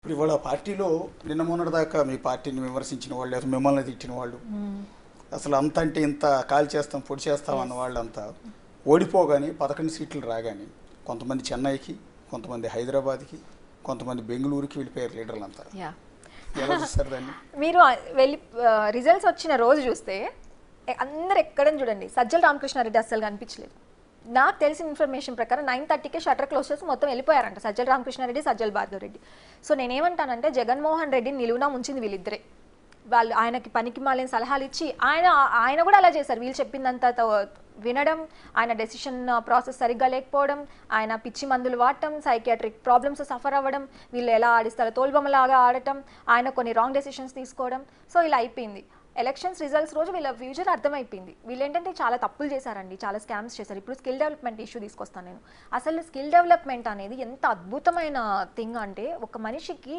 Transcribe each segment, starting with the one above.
ఇప్పుడు ఇవాళ పార్టీలో నిన్న మొన్నటిదాకా మీ పార్టీని విమర్శించిన వాళ్ళు లేదా మిమ్మల్ని తిట్టిన వాళ్ళు అసలు అంత అంటే ఇంత కాల్ చేస్తాం పొడి చేస్తాం అన్న వాళ్ళంతా ఓడిపోగానే 11 సీట్లు రాగానే కొంతమంది చెన్నైకి, కొంతమంది హైదరాబాద్కి, కొంతమంది బెంగళూరుకి వెళ్ళిపోయారు లీడర్లంతా. ఎలా చూస్తారు దాన్ని? మీరు వెళ్ళి రిజల్ట్స్ వచ్చిన రోజు చూస్తే అందరు ఎక్కడని చూడండి, సజ్జల రామకృష్ణారెడ్డి అస్సలు కనిపించలేదు. నాకు తెలిసిన ఇన్ఫర్మేషన్ ప్రకారం 9:30కే షట్టర్ క్లోజ్ చేసి మొత్తం వెళ్ళిపోయారంట సజ్జల రామకృష్ణారెడ్డి, సజ్జల భార్గవ్ రెడ్డి. సో నేనేమంటానంటే జగన్మోహన్ రెడ్డిని నిలువునా ఉంచింది వీళ్ళిద్దరే. వాళ్ళు ఆయనకి పనికి మాలిన సలహాలు ఇచ్చి ఆయన కూడా అలా చేశారు. వీళ్ళు చెప్పిందంతా వినడం, ఆయన డెసిషన్ ప్రాసెస్ సరిగ్గా లేకపోవడం, ఆయన పిచ్చి మందులు వాడటం, సైకియాట్రిక్ ప్రాబ్లమ్స్ సఫర్ అవ్వడం, వీళ్ళు ఎలా ఆడిస్తారో తోలుబొమ్మలాగా ఆడటం, ఆయన కొన్ని రాంగ్ డెసిషన్స్ తీసుకోవడం. సో ఇలా అయిపోయింది. ఎలక్షన్స్ రిజల్ట్స్ రోజు వీళ్ళ ఫ్యూచర్ అర్థమైపోయింది. వీళ్ళు ఏంటంటే చాలా తప్పులు చేశారండి, చాలా స్కామ్స్ చేశారు. ఇప్పుడు స్కిల్ డెవలప్మెంట్ ఇష్యూ తీసుకొస్తాను నేను. అసలు స్కిల్ డెవలప్మెంట్ అనేది ఎంత అద్భుతమైన థింగ్ అంటే, ఒక మనిషికి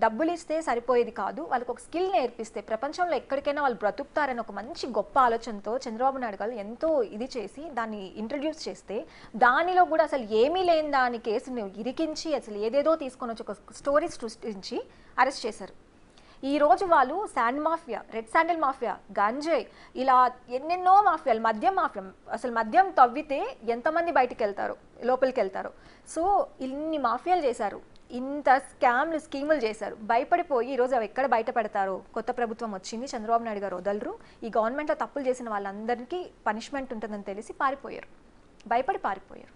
డబ్బులు ఇస్తే సరిపోయేది కాదు, వాళ్ళకి ఒక స్కిల్ నేర్పిస్తే ప్రపంచంలో ఎక్కడికైనా వాళ్ళు బ్రతుకుతారని ఒక మంచి గొప్ప ఆలోచనతో చంద్రబాబు నాయుడు గారు ఎంతో ఇది చేసి దాన్ని ఇంట్రడ్యూస్ చేస్తే, దానిలో కూడా అసలు ఏమీ లేని దాని కేసుని ఇరికించి అసలు ఏదేదో తీసుకొని వచ్చి ఒక స్టోరీ సృష్టించి అరెస్ట్ చేశారు. ఈ రోజు వాళ్ళు sand mafia, red sandal mafia, గంజాయి, ఇలా ఎన్నెన్నో మాఫియాలు, మద్యం మాఫియా, అసలు మద్యం తవ్వితే ఎంతమంది బయటికి వెళ్తారు, లోపలికి వెళ్తారు. సో ఇన్ని మాఫియాలు చేశారు, ఇంత స్కీములు చేశారు. భయపడిపోయి ఈరోజు అవి ఎక్కడ బయటపడతారు? కొత్త ప్రభుత్వం వచ్చింది, చంద్రబాబు నాయుడు గారు వదలరు, ఈ గవర్నమెంట్లో తప్పులు చేసిన వాళ్ళందరికీ పనిష్మెంట్ ఉంటుందని తెలిసి పారిపోయారు, భయపడి పారిపోయారు.